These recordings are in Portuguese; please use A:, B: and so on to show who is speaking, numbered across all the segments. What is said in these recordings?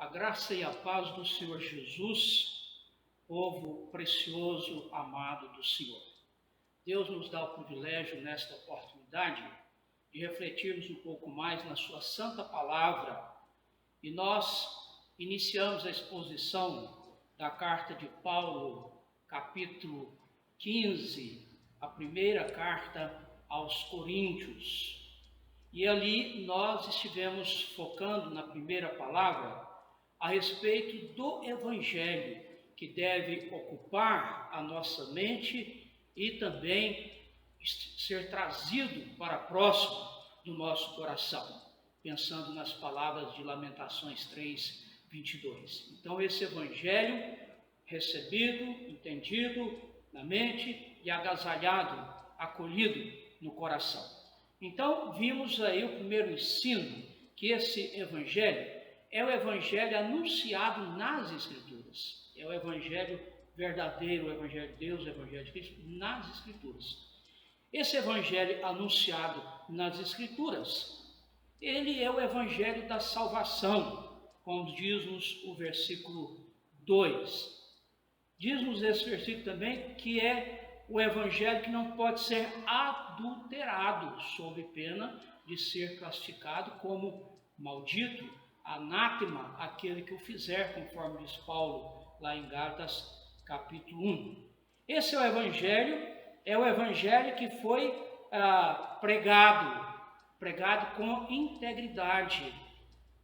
A: A graça e a paz do Senhor Jesus, povo precioso, amado do Senhor. Deus nos dá o privilégio, nesta oportunidade, de refletirmos um pouco mais na sua santa palavra. E nós iniciamos a exposição da carta de Paulo, capítulo 15, a primeira carta aos Coríntios. E ali nós estivemos focando na primeira palavra a respeito do Evangelho, que deve ocupar a nossa mente e também ser trazido para próximo do nosso coração, pensando nas palavras de Lamentações 3, 22. Então, esse Evangelho recebido, entendido na mente e agasalhado, acolhido no coração. Então, vimos aí o primeiro ensino, que esse Evangelho é o Evangelho anunciado nas Escrituras. É o Evangelho verdadeiro, o Evangelho de Deus, o Evangelho de Cristo, nas Escrituras. Esse Evangelho anunciado nas Escrituras, ele é o Evangelho da salvação, como diz-nos o versículo 2. Diz-nos esse versículo também que é o Evangelho que não pode ser adulterado, sob pena de ser classificado como maldito, anátema, aquele que o fizer, conforme diz Paulo lá em Gálatas, capítulo 1. Esse é o Evangelho que foi pregado com integridade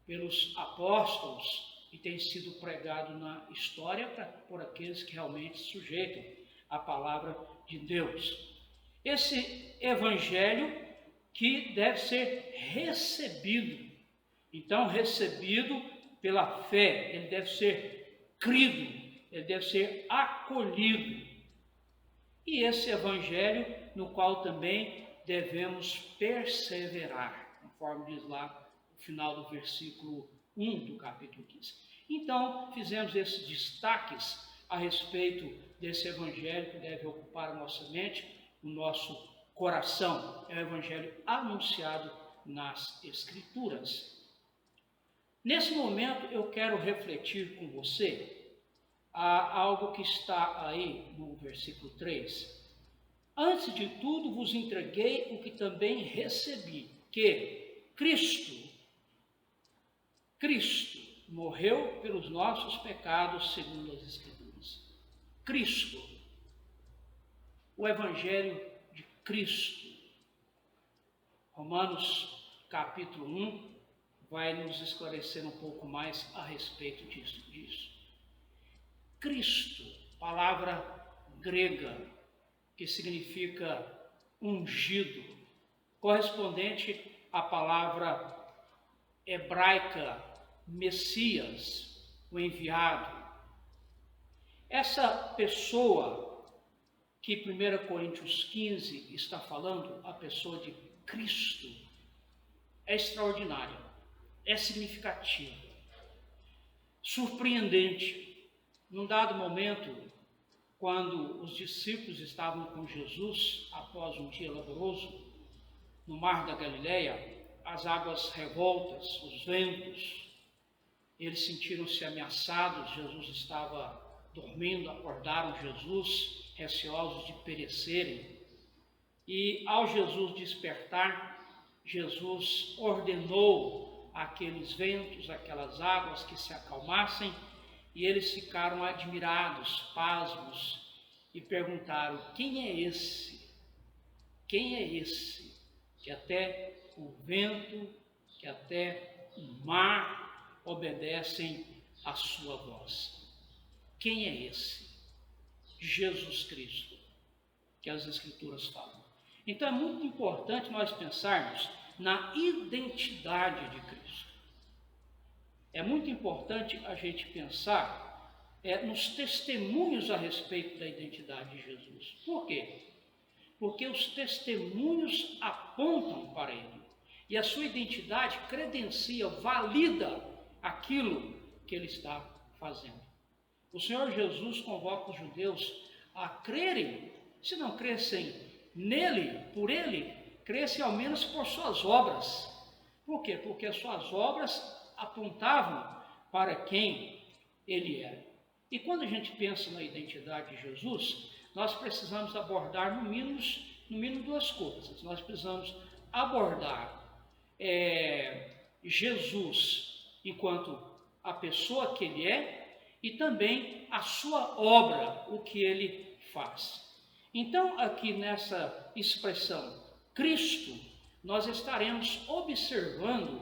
A: pelos apóstolos e tem sido pregado na história por aqueles que realmente sujeitam a palavra de Deus. Esse Evangelho que deve ser recebido. Então, recebido pela fé, ele deve ser crido, ele deve ser acolhido. E esse Evangelho no qual também devemos perseverar, conforme diz lá no final do versículo 1 do capítulo 15. Então, fizemos esses destaques a respeito desse Evangelho que deve ocupar a nossa mente, o nosso coração. É o Evangelho anunciado nas Escrituras. Nesse momento, eu quero refletir com você algo que está aí no versículo 3. Antes de tudo, vos entreguei o que também recebi, que Cristo morreu pelos nossos pecados, segundo as Escrituras. Cristo, o Evangelho de Cristo. Romanos capítulo 1 vai nos esclarecer um pouco mais a respeito disso. Cristo, palavra grega, que significa ungido, correspondente à palavra hebraica Messias, o enviado. Essa pessoa que 1 Coríntios 15 está falando, a pessoa de Cristo, é extraordinária, é significativa, surpreendente. Num dado momento, quando os discípulos estavam com Jesus, após um dia laboroso, no mar da Galileia, as águas revoltas, os ventos, eles sentiram-se ameaçados. Jesus estava dormindo, acordaram Jesus, receosos de perecerem. E ao Jesus despertar, Jesus ordenou aqueles ventos, aquelas águas que se acalmassem, e eles ficaram admirados, pasmos, e perguntaram: quem é esse? Quem é esse que até o vento, que até o mar obedecem à sua voz? Quem é esse? Jesus Cristo, que as Escrituras falam. Então é muito importante nós pensarmos na identidade de Cristo. É muito importante a gente pensar nos testemunhos a respeito da identidade de Jesus. Por quê? Porque os testemunhos apontam para ele. E a sua identidade credencia, valida aquilo que ele está fazendo. O Senhor Jesus convoca os judeus a crerem, se não crescem nele, por ele, crescem ao menos por suas obras. Por quê? Porque as suas obras apontavam para quem ele era. E quando a gente pensa na identidade de Jesus, nós precisamos abordar no mínimo duas coisas. Nós precisamos abordar Jesus enquanto a pessoa que ele é e também a sua obra, o que ele faz. Então, aqui nessa expressão Cristo, nós estaremos observando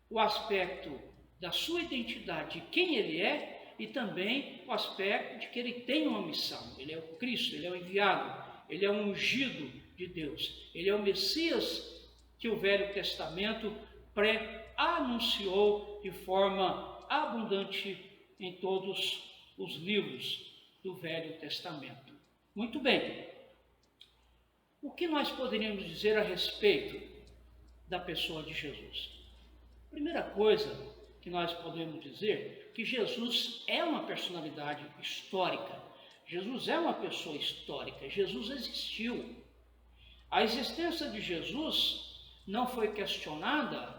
A: o aspecto da sua identidade, de quem ele é, e também o aspecto de que ele tem uma missão. Ele é o Cristo, ele é o enviado, ele é o ungido de Deus, ele é o Messias que o Velho Testamento pré-anunciou de forma abundante em todos os livros do Velho Testamento. Muito bem. O que nós poderíamos dizer a respeito da pessoa de Jesus? Primeira coisa que nós podemos dizer que Jesus é uma personalidade histórica. Jesus é uma pessoa histórica. Jesus existiu. A existência de Jesus não foi questionada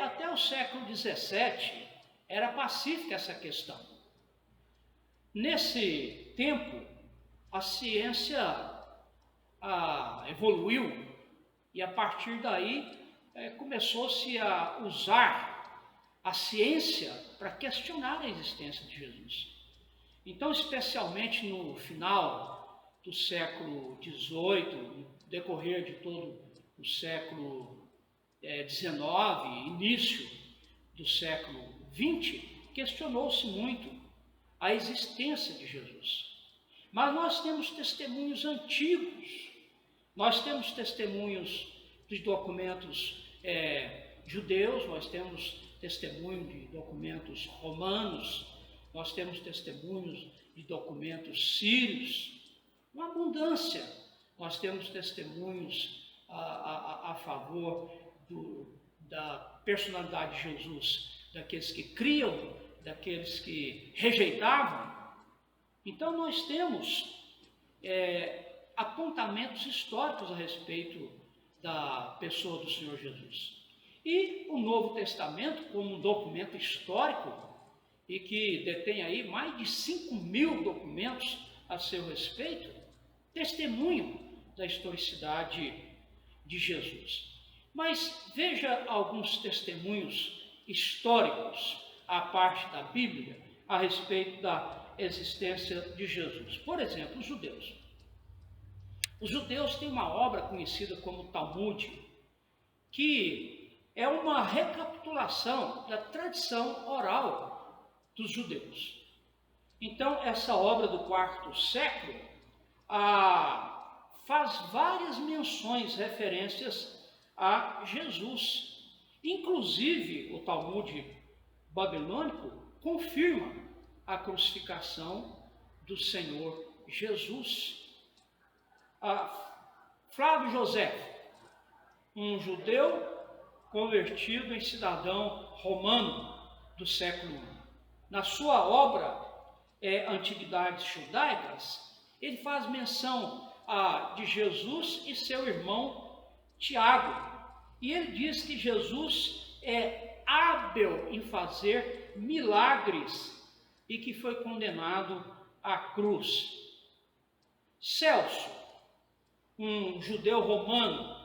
A: até o século XVII. Era pacífica essa questão. Nesse tempo, a ciência evoluiu e a partir daí começou-se a usar a ciência para questionar a existência de Jesus. Então, especialmente no final do século XVIII, no decorrer de todo o século XIX, início do século XX, questionou-se muito a existência de Jesus. Mas nós temos testemunhos antigos, nós temos testemunhos dos documentos judeus, nós temos testemunho de documentos romanos, nós temos testemunhos de documentos sírios, uma abundância. Nós temos testemunhos a favor da personalidade de Jesus, daqueles que criam, daqueles que rejeitavam. Então nós temos apontamentos históricos a respeito da pessoa do Senhor Jesus. E o Novo Testamento, como um documento histórico, e que detém aí mais de 5.000 documentos a seu respeito, testemunham da historicidade de Jesus. Mas veja alguns testemunhos históricos à parte da Bíblia a respeito da existência de Jesus. Por exemplo, os judeus. Os judeus têm uma obra conhecida como Talmud, que é uma recapitulação da tradição oral dos judeus. Então, essa obra do quarto século faz várias menções, referências a Jesus. Inclusive, o Talmud babilônico confirma a crucificação do Senhor Jesus. Flávio José, um judeu convertido em cidadão romano do século I. Na sua obra Antiguidades Judaicas, ele faz menção de Jesus e seu irmão Tiago. E ele diz que Jesus é hábil em fazer milagres e que foi condenado à cruz. Celso, um judeu romano,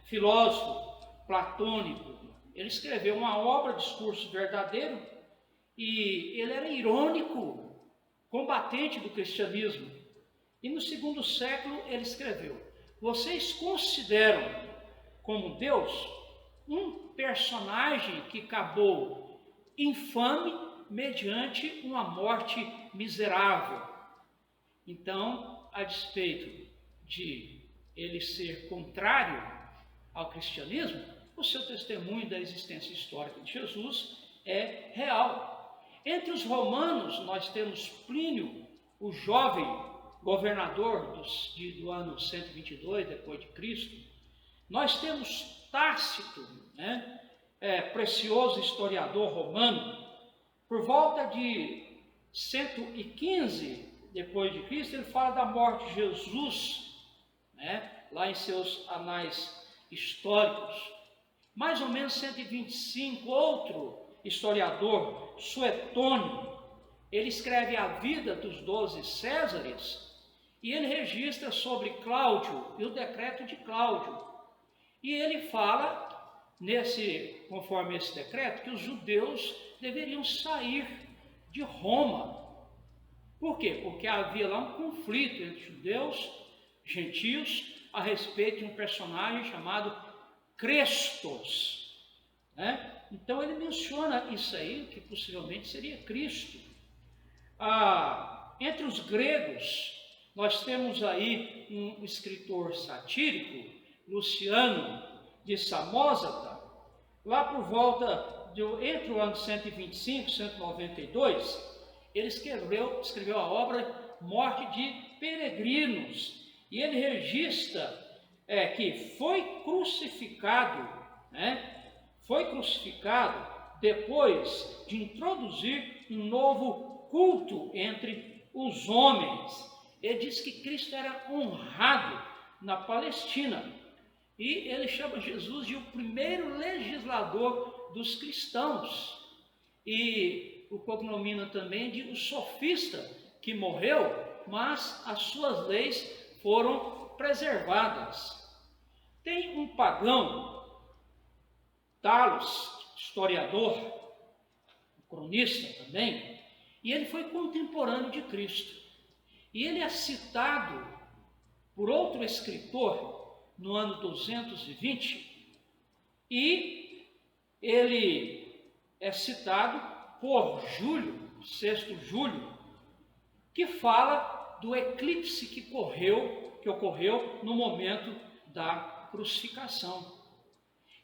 A: filósofo platônico, ele escreveu uma obra, Discurso Verdadeiro, e ele era irônico, combatente do cristianismo. E no segundo século ele escreveu: vocês consideram como Deus um personagem que acabou infame mediante uma morte miserável. Então, a despeito de ele ser contrário ao cristianismo, o seu testemunho da existência histórica de Jesus é real. Entre os romanos, nós temos Plínio, o jovem governador do ano 122 depois de Cristo. Nós temos Tácito, precioso historiador romano. Por volta de 115 depois de Cristo, ele fala da morte de Jesus, lá em seus anais históricos. Mais ou menos 125, outro historiador Suetônio, ele escreve a vida dos 12 Césares e ele registra sobre Cláudio e o decreto de Cláudio. E ele fala, conforme esse decreto, que os judeus deveriam sair de Roma. Por quê? Porque havia lá um conflito entre judeus, gentios, a respeito de um personagem chamado Crestos, né? Então ele menciona isso aí, que possivelmente seria Cristo. Entre os gregos, nós temos aí um escritor satírico, Luciano de Samosata, lá por volta entre o ano 125 e 192, ele escreveu a obra Morte de Peregrinos, e ele registra que foi crucificado, né? Foi crucificado depois de introduzir um novo culto entre os homens. Ele diz que Cristo era honrado na Palestina, e ele chama Jesus de o primeiro legislador dos cristãos, e o cognomina também de o sofista que morreu, mas as suas leis foram preservadas. Tem um pagão, Talos, historiador, cronista também, e ele foi contemporâneo de Cristo. E ele é citado por outro escritor no ano 220, e ele é citado por Júlio, Sexto Júlio, que fala do eclipse que ocorreu no momento da crucificação.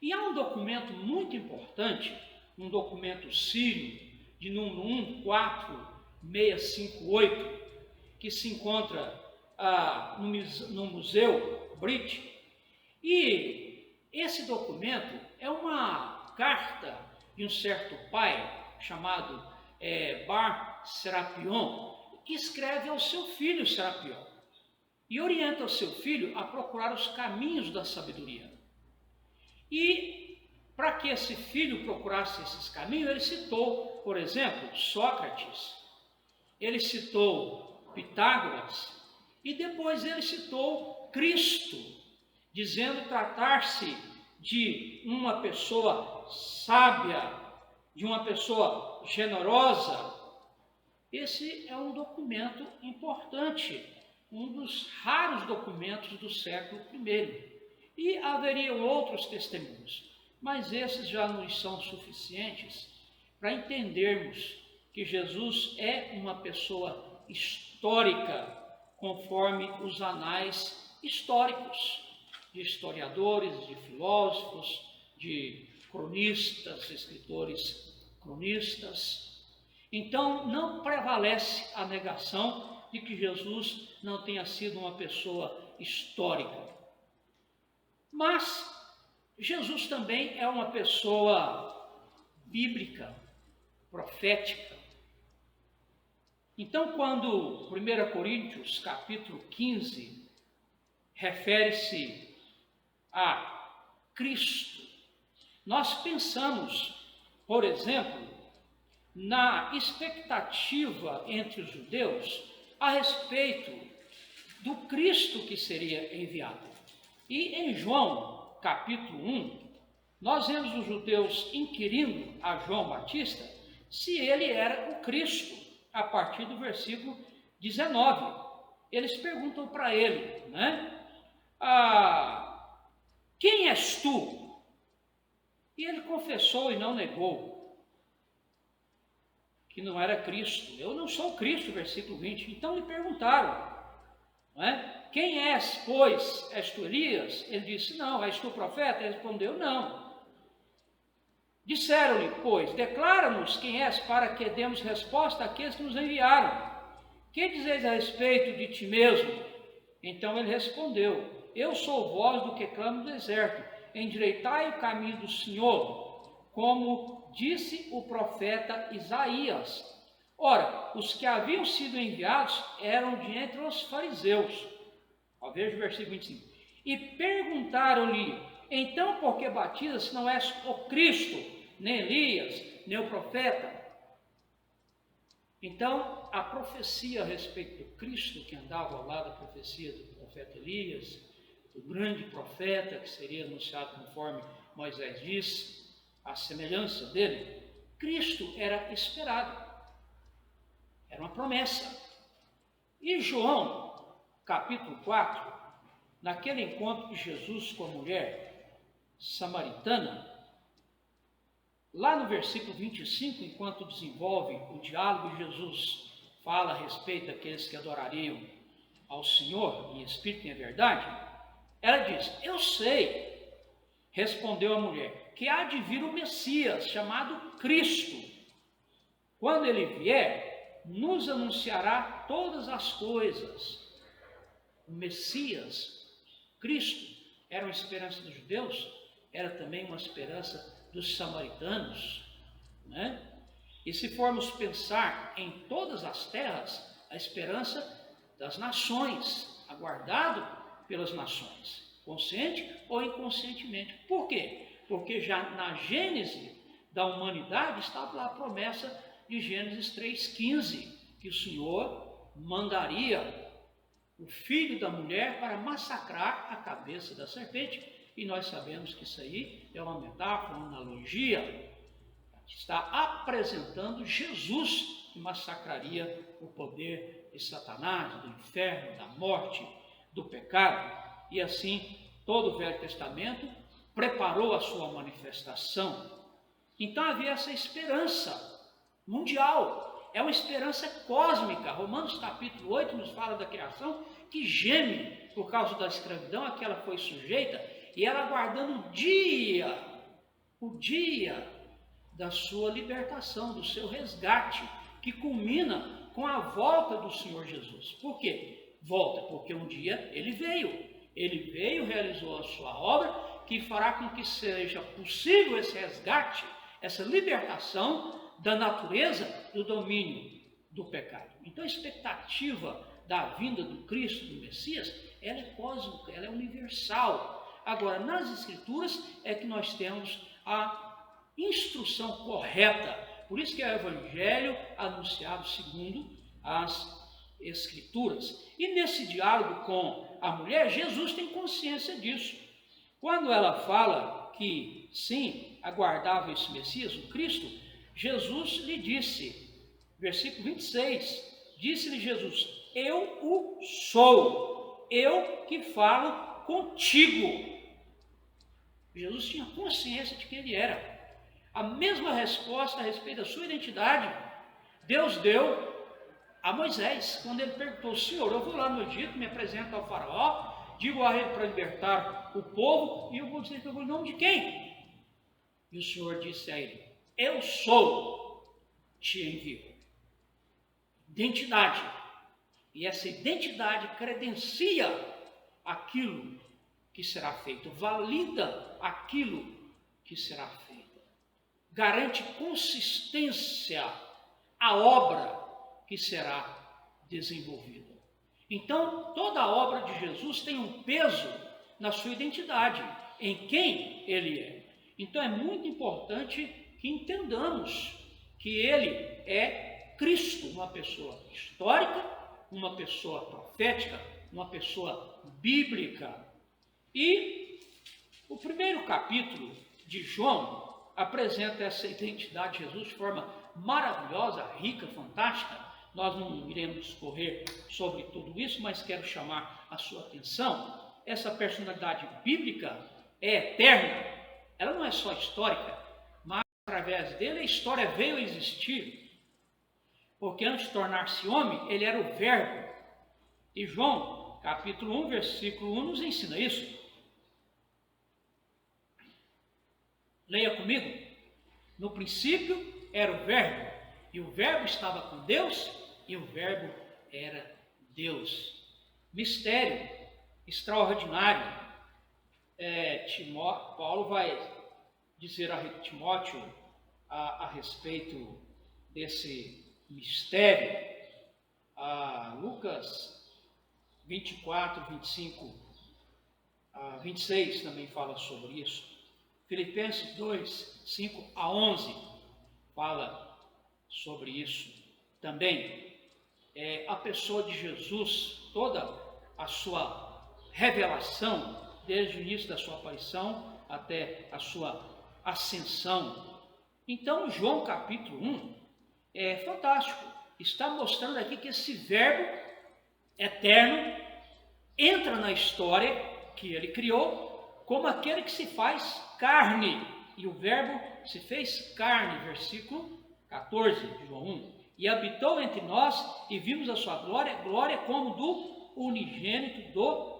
A: E há um documento muito importante, um documento sírio, de número 14658, que se encontra no Museu British. E esse documento é uma carta de um certo pai, chamado Bar Serapion, que escreve ao seu filho Serapion, e orienta o seu filho a procurar os caminhos da sabedoria. E para que esse filho procurasse esses caminhos, ele citou, por exemplo, Sócrates, ele citou Pitágoras, e depois ele citou Cristo, dizendo tratar-se de uma pessoa sábia, de uma pessoa generosa. Esse é um documento importante, um dos raros documentos do século I. E haveriam outros testemunhos, mas esses já não são suficientes para entendermos que Jesus é uma pessoa histórica, conforme os anais históricos de historiadores, de filósofos, de cronistas, escritores cronistas. Então, não prevalece a negação de que Jesus não tenha sido uma pessoa histórica. Mas Jesus também é uma pessoa bíblica, profética. Então, quando 1 Coríntios, capítulo 15, refere-se a Cristo, nós pensamos, por exemplo, na expectativa entre os judeus a respeito do Cristo que seria enviado. E em João, capítulo 1, nós vemos os judeus inquirindo a João Batista se ele era o Cristo, a partir do versículo 19. Eles perguntam para ele, né? Quem és tu? E ele confessou e não negou que não era Cristo. Eu não sou Cristo, versículo 20. Então lhe perguntaram, não é? Quem és, pois? És tu Elias? Ele disse, não. És tu profeta? Ele respondeu, não. Disseram-lhe, pois, declara-nos quem és, para que demos resposta àqueles que nos enviaram. Que dizeis a respeito de ti mesmo? Então ele respondeu, eu sou voz do que clama no deserto, endireitai o caminho do Senhor, como disse o profeta Isaías. Ora, os que haviam sido enviados eram de entre os fariseus. Veja o versículo 25. E perguntaram-lhe, então por que batizas se não és o Cristo, nem Elias, nem o profeta. Então, a profecia a respeito do Cristo, que andava ao lado da profecia do profeta Elias, o grande profeta que seria anunciado conforme Moisés disse, a semelhança dele, Cristo era esperado, era uma promessa. E João, capítulo 4, naquele encontro de Jesus com a mulher samaritana, lá no versículo 25, enquanto desenvolve o diálogo, Jesus fala a respeito daqueles que adorariam ao Senhor em espírito e em verdade, ela diz: eu sei, respondeu a mulher, que há de vir o Messias, chamado Cristo. Quando ele vier, nos anunciará todas as coisas. O Messias, Cristo, era uma esperança dos judeus, era também uma esperança dos samaritanos, né? E se formos pensar em todas as terras, a esperança das nações, aguardado pelas nações, consciente ou inconscientemente. Por quê? Porque já na gênese da humanidade estava lá a promessa de Gênesis 3,15, que o Senhor mandaria o filho da mulher para massacrar a cabeça da serpente. E nós sabemos que isso aí é uma metáfora, uma analogia, que está apresentando Jesus, que massacraria o poder de Satanás, do inferno, da morte, do pecado. E assim, todo o Velho Testamento preparou a sua manifestação. Então havia essa esperança mundial, é uma esperança cósmica. Romanos capítulo 8 nos fala da criação que geme por causa da escravidão a que ela foi sujeita, e ela aguardando o dia da sua libertação, do seu resgate, que culmina com a volta do Senhor Jesus. Por quê? Volta porque um dia ele veio, realizou a sua obra, que fará com que seja possível esse resgate, essa libertação da natureza do domínio do pecado. Então a expectativa da vinda do Cristo, do Messias, ela é cósmica, ela é universal. Agora, nas Escrituras é que nós temos a instrução correta. Por isso que é o Evangelho anunciado segundo as Escrituras. E nesse diálogo com a mulher, Jesus tem consciência disso. Quando ela fala que, sim, aguardava esse Messias, o Cristo, Jesus lhe disse, versículo 26, disse-lhe Jesus: eu o sou, eu que falo contigo. Jesus tinha consciência de quem ele era. A mesma resposta a respeito da sua identidade, Deus deu a Moisés, quando ele perguntou: Senhor, eu vou lá no Egito, me apresento ao faraó, digo a ele para libertar o povo, e eu vou dizer que eu vou em nome de quem? E o Senhor disse a ele: eu sou, te envio. Identidade. E essa identidade credencia aquilo que será feito, valida aquilo que será feito, garante consistência à obra que será desenvolvida. Então, toda a obra de Jesus tem um peso na sua identidade, em quem ele é. Então, é muito importante que entendamos que ele é Cristo, uma pessoa histórica, uma pessoa profética, uma pessoa bíblica. E o primeiro capítulo de João apresenta essa identidade de Jesus de forma maravilhosa, rica, fantástica. Nós não iremos discorrer sobre tudo isso, mas quero chamar a sua atenção. Essa personalidade bíblica é eterna, ela não é só histórica, mas através dele a história veio a existir. Porque antes de tornar-se homem, ele era o Verbo. E João, capítulo 1, versículo 1, nos ensina isso. Leia comigo. No princípio era o Verbo, e o Verbo estava com Deus, e o Verbo era Deus. Mistério extraordinário. Paulo vai dizer a Timóteo a respeito desse mistério. Lucas 24, 25, 26 também fala sobre isso. Filipenses 2, 5 a 11 fala sobre isso também. A pessoa de Jesus, toda a sua revelação, desde o início da sua aparição até a sua ascensão. Então, João capítulo 1 é fantástico. Está mostrando aqui que esse verbo eterno entra na história que ele criou como aquele que se faz carne. E o verbo se fez carne, versículo 14 de João 1. E habitou entre nós e vimos a sua glória, glória como do unigênito do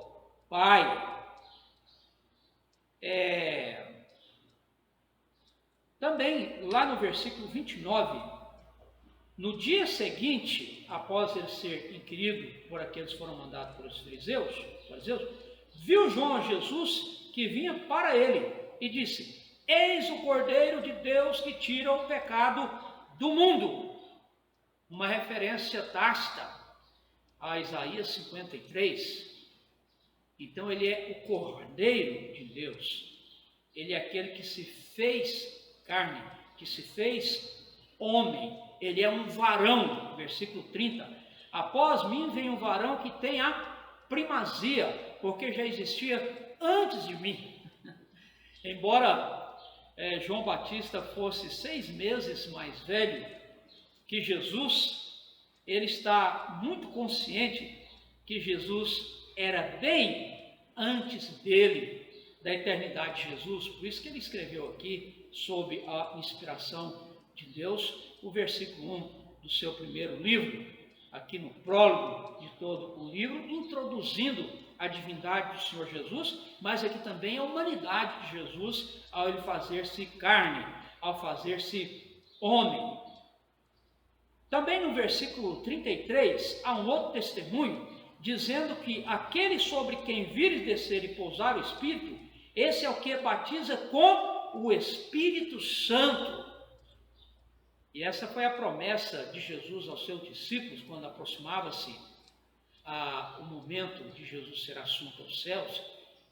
A: Pai. Também, lá no versículo 29, no dia seguinte, após ele ser inquirido por aqueles que foram mandados pelos fariseus, viu João a Jesus que vinha para ele e disse: eis o Cordeiro de Deus que tira o pecado do mundo. Uma referência tácita a Isaías 53. Então ele é o Cordeiro de Deus. Ele é aquele que se fez carne, que se fez homem. Ele é um varão, versículo 30. Após mim vem um varão que tem a primazia, porque já existia antes de mim. Embora João Batista fosse 6 meses mais velho que Jesus, ele está muito consciente que Jesus era bem antes dele, da eternidade de Jesus. Por isso que ele escreveu aqui, sob a inspiração de Deus, o versículo 1 do seu primeiro livro, aqui no prólogo de todo o livro, introduzindo a divindade do Senhor Jesus, mas aqui também a humanidade de Jesus, ao ele fazer-se carne, ao fazer-se homem. Também no versículo 33, há um outro testemunho, dizendo que aquele sobre quem vires descer e pousar o Espírito, esse é o que batiza com o Espírito Santo. E essa foi a promessa de Jesus aos seus discípulos, quando aproximava-se o momento de Jesus ser assunto aos céus,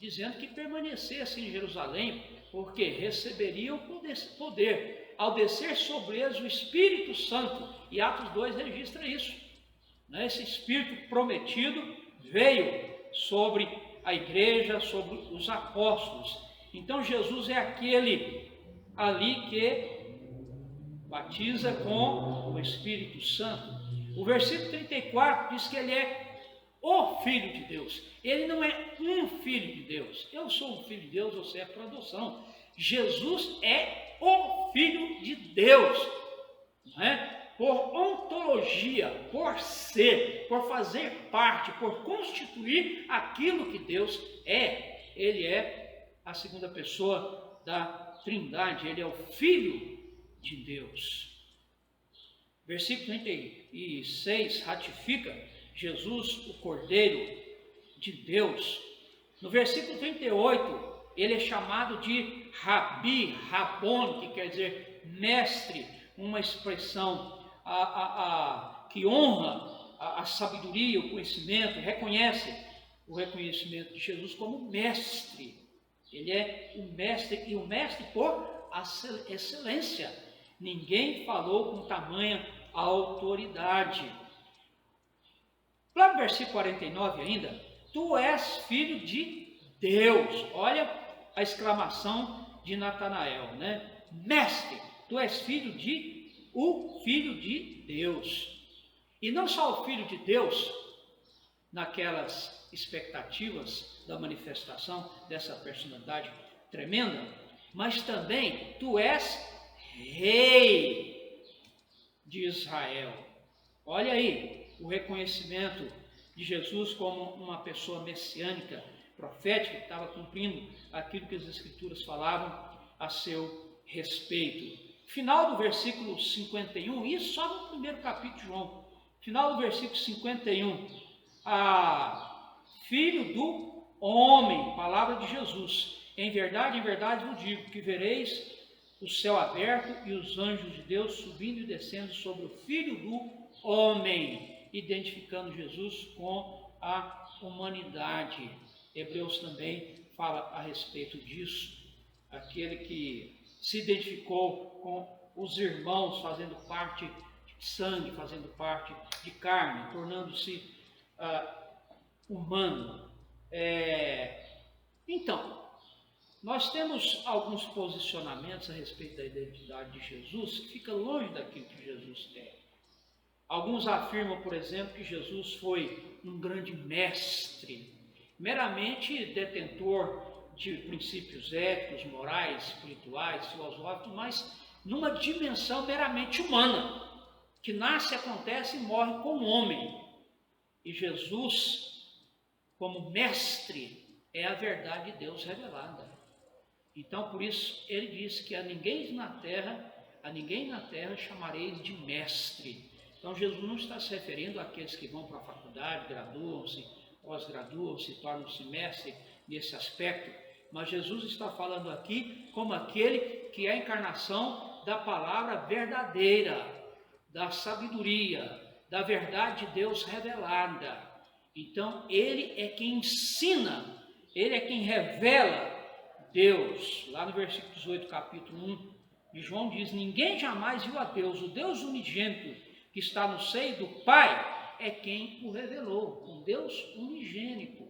A: dizendo que permanecesse em Jerusalém, porque receberiam poder ao descer sobre eles o Espírito Santo. E Atos 2 registra isso. Esse Espírito prometido veio sobre a igreja, sobre os apóstolos. Então Jesus é aquele ali que batiza com o Espírito Santo. O versículo 34 diz que ele é o Filho de Deus. Ele não é um Filho de Deus. Eu sou um Filho de Deus, você é por adoção. Jesus é o Filho de Deus, não é? Por ontologia, por ser, por fazer parte, por constituir aquilo que Deus é. Ele é a segunda pessoa da Trindade, ele é o Filho de Deus. Versículo 36 ratifica Jesus, o Cordeiro de Deus. No versículo 38, ele é chamado de Rabi, Rabon, que quer dizer mestre, uma expressão que honra a sabedoria, o conhecimento, reconhece o reconhecimento de Jesus como mestre. Ele é o mestre, e o mestre por excelência. Ninguém falou com tamanha autoridade. Lá no versículo 49 ainda, tu és filho de Deus. Olha a exclamação de Natanael, né? Mestre, tu és o Filho de Deus. E não só o Filho de Deus, naquelas expectativas da manifestação dessa personalidade tremenda, mas também tu és Rei de Israel. Olha aí o reconhecimento de Jesus como uma pessoa messiânica, profética, que estava cumprindo aquilo que as Escrituras falavam a seu respeito. Final do versículo 51, isso só no primeiro capítulo de João, final do versículo 51, Filho do homem, palavra de Jesus, em verdade vos digo, que vereis o céu aberto e os anjos de Deus subindo e descendo sobre o Filho do homem, identificando Jesus com a humanidade. Hebreus também fala a respeito disso, aquele que se identificou com os irmãos fazendo parte de sangue, fazendo parte de carne, tornando-se humano. Então, nós temos alguns posicionamentos a respeito da identidade de Jesus que fica longe daquilo que Jesus é. Alguns afirmam, por exemplo, que Jesus foi um grande mestre, meramente detentor de princípios éticos, morais, espirituais, filosóficos, mas numa dimensão meramente humana, que nasce, acontece e morre como homem. E Jesus, como mestre, é a verdade de Deus revelada. Então, por isso, ele disse que a ninguém na terra chamareis de mestre. Então, Jesus não está se referindo àqueles que vão para a faculdade, graduam-se, pós-graduam-se, tornam-se mestre nesse aspecto, mas Jesus está falando aqui como aquele que é a encarnação da palavra verdadeira, da sabedoria, da verdade de Deus revelada. Então, ele é quem ensina, ele é quem revela Deus. Lá no versículo 18, capítulo 1 de João diz: ninguém jamais viu a Deus, o Deus unigênito que está no seio do Pai é quem o revelou, o Deus unigênito.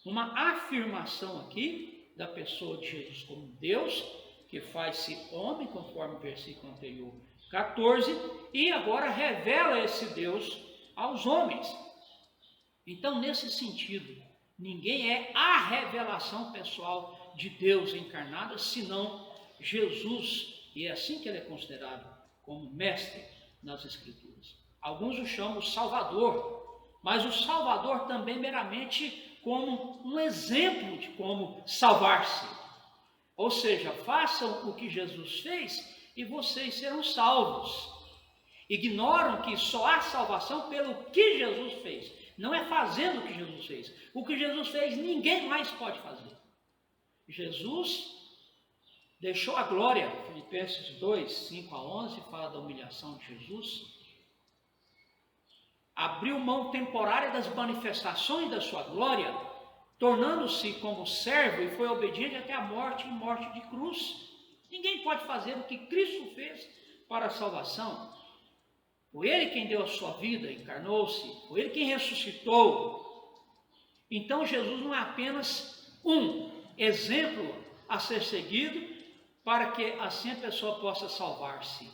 A: Uma afirmação aqui da pessoa de Jesus como Deus, que faz-se homem, conforme o versículo anterior 14, e agora revela esse Deus aos homens. Então, nesse sentido, ninguém é a revelação pessoal de Deus encarnada, senão Jesus, e é assim que ele é considerado como mestre nas Escrituras. Alguns o chamam Salvador, mas o Salvador também meramente como um exemplo de como salvar-se. Ou seja, façam o que Jesus fez e vocês serão salvos. Ignoram que só há salvação pelo que Jesus fez. Não é fazendo o que Jesus fez. O que Jesus fez, ninguém mais pode fazer. Jesus deixou a glória. Filipenses 2, 5 a 11, fala da humilhação de Jesus. Abriu mão temporária das manifestações da sua glória, tornando-se como servo e foi obediente até a morte e morte de cruz. Ninguém pode fazer o que Cristo fez para a salvação. Foi ele quem deu a sua vida, encarnou-se, foi ele quem ressuscitou. Então Jesus não é apenas um exemplo a ser seguido para que assim a pessoa possa salvar-se.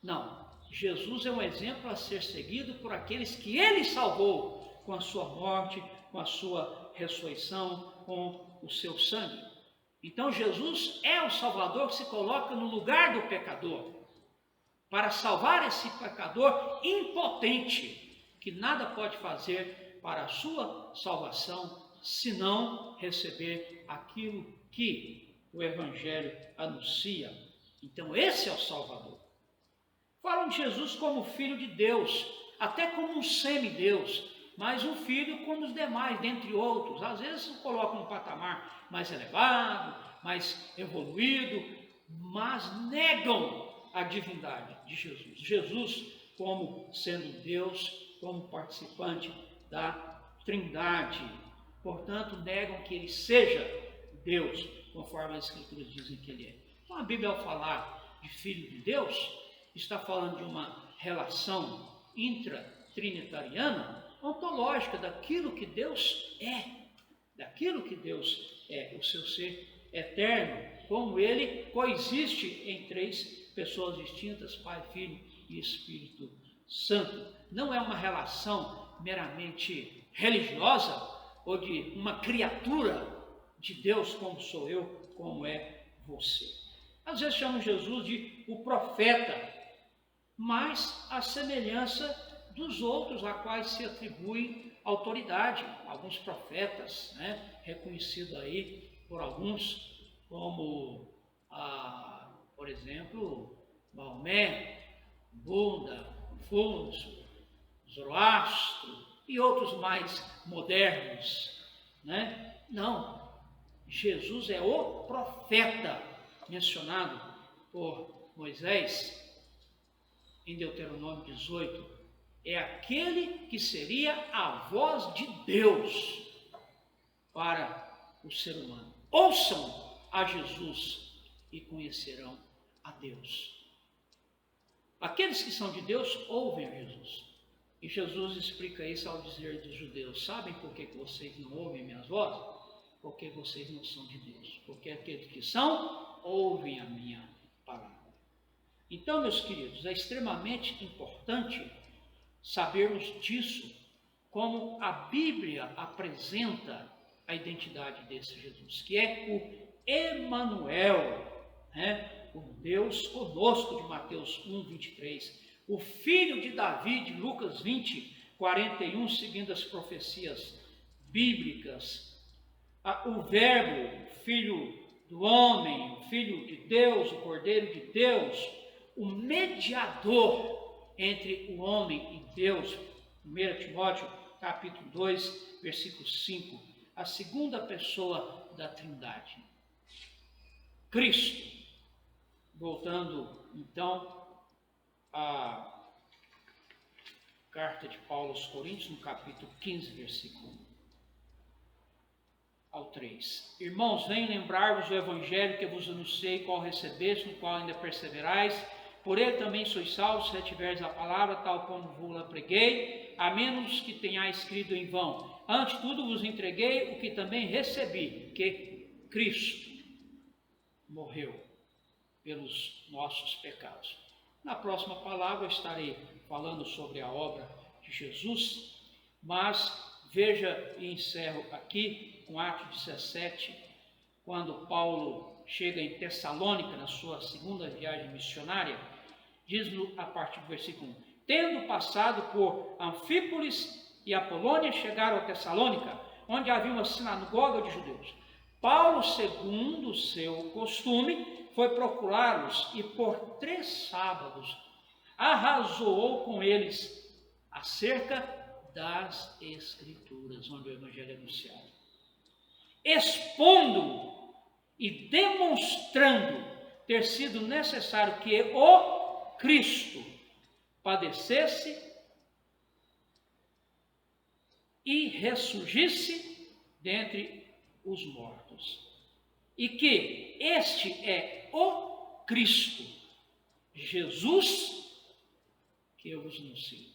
A: Não, Jesus é um exemplo a ser seguido por aqueles que ele salvou com a sua morte, com a sua ressurreição, com o seu sangue. Então Jesus é o Salvador que se coloca no lugar do pecador, para salvar esse pecador impotente, que nada pode fazer para a sua salvação, senão receber aquilo que o Evangelho anuncia. Então esse é o Salvador. Falam de Jesus como Filho de Deus, até como um semideus, mas um filho como os demais, dentre outros. Às vezes colocam um patamar mais elevado, mais evoluído, mas negam a divindade de Jesus. Jesus como sendo Deus, como participante da Trindade. Portanto, negam que ele seja Deus, conforme as Escrituras dizem que ele é. Então, a Bíblia, ao falar de Filho de Deus, está falando de uma relação intratrinitariana, ontológica, daquilo que Deus é, o seu ser eterno, como ele coexiste em três pessoas distintas, Pai, Filho e Espírito Santo. Não é uma relação meramente religiosa ou de uma criatura de Deus, como sou eu, como é você. Às vezes chamam Jesus de o profeta, mas a semelhança dos outros a quais se atribui autoridade, alguns profetas, reconhecidos aí por alguns, como, por exemplo, Maomé, Buda, Confúcio, Zoroastro e outros mais modernos, Não, Jesus é o profeta mencionado por Moisés em Deuteronômio 18, é aquele que seria a voz de Deus para o ser humano. Ouçam a Jesus e conhecerão a Deus. Aqueles que são de Deus ouvem a Jesus. E Jesus explica isso ao dizer dos judeus: sabem por que vocês não ouvem minhas vozes? Porque vocês não são de Deus. Porque aqueles que são, ouvem a minha palavra. Então, meus queridos, é extremamente importante sabermos disso, como a Bíblia apresenta a identidade desse Jesus, que é o Emanuel, né? O Deus conosco, de Mateus 1, 23, o filho de Davi, de Lucas 20, 41, seguindo as profecias bíblicas, o Verbo, o Filho do homem, o Filho de Deus, o Cordeiro de Deus, o mediador entre o homem e Deus, 1 Timóteo capítulo 2, versículo 5, a segunda pessoa da Trindade, Cristo. Voltando então à carta de Paulo aos Coríntios, no capítulo 15, versículo 1 ao 3. Irmãos, venho lembrar-vos do evangelho que vos anunciei, qual recebeste, no qual ainda perseverais. Por ele também sois salvos, se retiverdes a palavra, tal como vos-la preguei, a menos que tenhais escrito em vão. Antes tudo vos entreguei o que também recebi, que Cristo morreu pelos nossos pecados. Na próxima palavra eu estarei falando sobre a obra de Jesus, mas veja e encerro aqui com Atos 17, quando Paulo chega em Tessalônica, na sua segunda viagem missionária, diz-no a partir do versículo 1: tendo passado por Anfípolis e Apolônia, chegaram a Tessalônica, onde havia uma sinagoga de judeus. Paulo, segundo o seu costume, foi procurá-los e por 3 sábados arrazoou com eles acerca das Escrituras, onde o Evangelho é anunciado, expondo e demonstrando ter sido necessário que o Cristo padecesse e ressurgisse dentre os mortos, e que este é o Cristo, Jesus, que eu vos anuncio.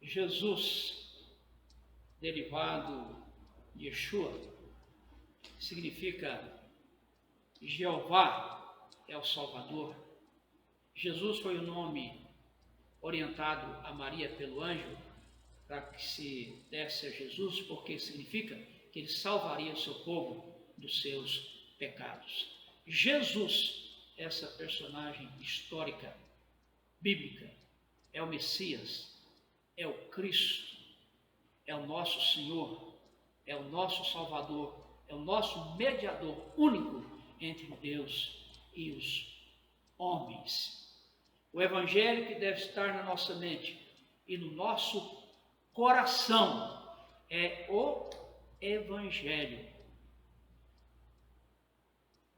A: Jesus, derivado de Yeshua, significa Jeová é o Salvador. Jesus foi o nome orientado a Maria pelo anjo, para que se desse a Jesus, porque significa que ele salvaria o seu povo dos seus pecados. Jesus, essa personagem histórica, bíblica, é o Messias, é o Cristo, é o nosso Senhor, é o nosso Salvador, é o nosso mediador único entre Deus e os homens. O Evangelho que deve estar na nossa mente e no nosso coração é o Evangelho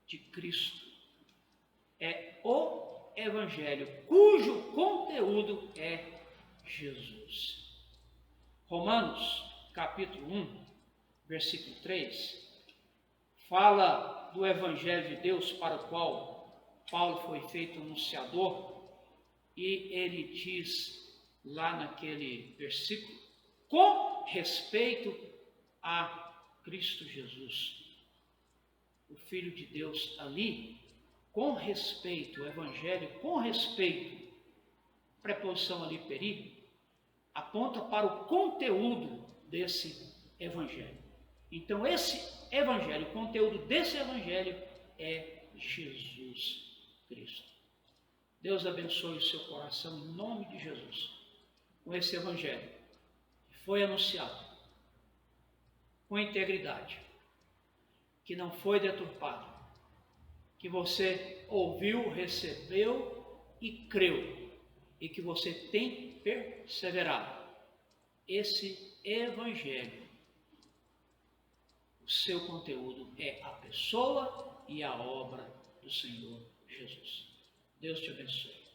A: de Cristo. É o Evangelho cujo conteúdo é Jesus. Romanos, capítulo 1, versículo 3, fala do Evangelho de Deus para o qual Paulo foi feito anunciador, e ele diz lá naquele versículo, com respeito a Cristo Jesus, o Filho de Deus ali, com respeito, o Evangelho com respeito, preposição ali peri, aponta para o conteúdo desse Evangelho. Então esse Evangelho, o conteúdo desse Evangelho é Jesus Cristo. Deus abençoe o seu coração em nome de Jesus, com esse Evangelho que foi anunciado com integridade, que não foi deturpado, que você ouviu, recebeu e creu, e que você tem perseverado. Esse Evangelho, o seu conteúdo é a pessoa e a obra do Senhor Jesus. Deus te abençoe.